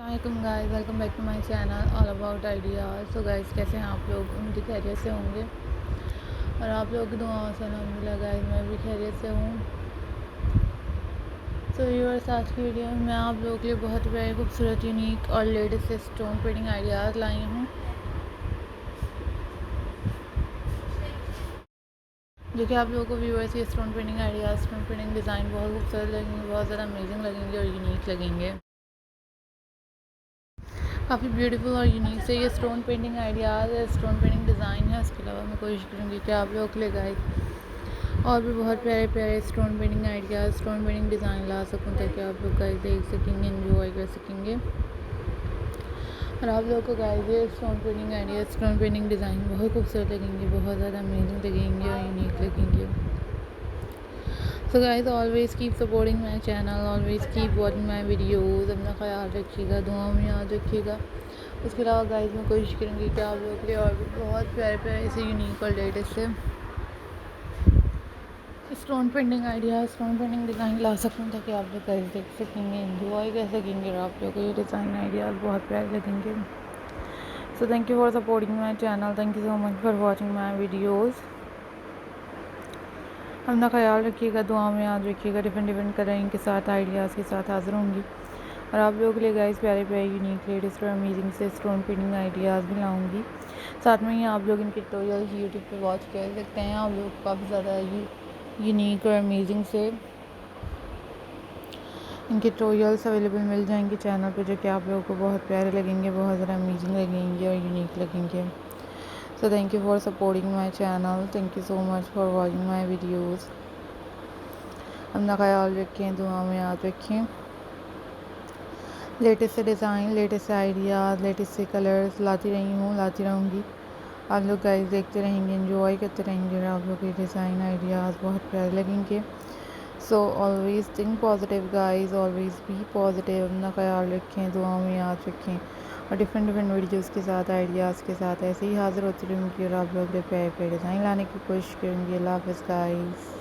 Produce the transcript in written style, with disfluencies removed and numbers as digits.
Assalamu-Alaikum guys, welcome back to my channel all about ideas. So guys, कैसे हैं आप लोग? उम्मीद खैरियत से होंगे और आप लोग की दुआओं से अल्हम्दुलिल्लाह गाइस मैं भी खैरियत से हूँ। सो व्यूअर्स, आज की वीडियो में मैं आप लोगों के लिए बहुत प्यारे खूबसूरत यूनिक और लेटेस्ट स्टोन पेंटिंग आइडियाज़ लाई हूँ, जो कि आप लोगों को व्यूअर्स ये stone painting ideas, stone painting design बहुत खूबसूरत लगेंगे, बहुत ज़्यादा अमेजिंग लगेंगे और यूनिक लगेंगे। काफ़ी ब्यूटीफुल और यूनिक से ये स्टोन पेंटिंग आइडियाज़ है, स्टोन पेंटिंग डिज़ाइन है। उसके अलावा मैं कोशिश करूँगी कि आप लोगों के लिए गाइस और भी बहुत प्यारे प्यारे stone painting ideas, stone painting design ला सकूँ, ताकि आप लोग गाइस देख सकेंगे, एंजॉय कर सकेंगे। और आप लोगों को गाइस ये stone painting ideas, stone painting design बहुत खूबसूरत लगेंगे, बहुत ज़्यादा अमेजिंग लगेंगे और यूनिक लगेंगे। So guys, always keep supporting my channel, always keep watching my videos। अपना ख्याल रखिएगा, दुआओं में याद रखिएगा। उसके अलावा गाइस मैं कोशिश करूँगी कि आप लोगों के लिए और भी बहुत प्यारे प्यारे ऐसे यूनिक और लेटेस्ट से stone painting ideas, stone painting design ला सकूँ, ताकि आप लोग गाइस देख सकेंगे, एंजॉय कर सकेंगे और आप लोगों को ये डिज़ाइन आइडियाज़ बहुत प्यारे लगेंगे। So thank you for supporting my channel, thank you so much for watching my videos. अपना ख्याल रखिएगा, दुआ में याद रखिएगा। डिफरेंट कलरिंग के साथ, आइडियाज़ के साथ हाज़िर होंगी और आप लोगों के लिए गाइस प्यारे प्यारे यूनिक लेटेस्ट और अमेजिंग से स्टोन पेंटिंग आइडियाज़ भी लाऊंगी। साथ में ही आप लोग इनके ट्यूटोरियल यूट्यूब पे वॉच कर सकते हैं। आप लोग को काफ़ी ज़्यादा यूनिक और अमेजिंग से इनके ट्यूटोरियल्स अवेलेबल मिल जाएंगे चैनल पे, जो कि आप लोगों को बहुत प्यारे लगेंगे, बहुत ज़्यादा अमेजिंग लगेंगे और यूनिक लगेंगे। So thank you for supporting my channel, thank you so much for watching my videos। अपना ख्याल रखें, दुआ में याद रखें। लेटेस्ट से डिज़ाइन, लेटेस्ट से आइडियाज़, लेटेस्ट से कलर्स लाती रही हूँ, लाती रहूँगी। आप लोग गाइस देखते रहेंगे, एंजॉय करते रहेंगे और आप लोग के डिज़ाइन आइडियाज़ बहुत प्यारे लगेंगे। So always think positive guys, always B positive. अपना ख्याल रखें, दुआ में याद रखें और डिफरेंट वीडियोज़ के साथ, आइडियाज़ के साथ ऐसे ही हाज़िर होती रहूँगी और आप लोग प्यारे प्यारे डिज़ाइन लाने की कोशिश करूँगी। अल्लाह हाफ़िज़ गाइस।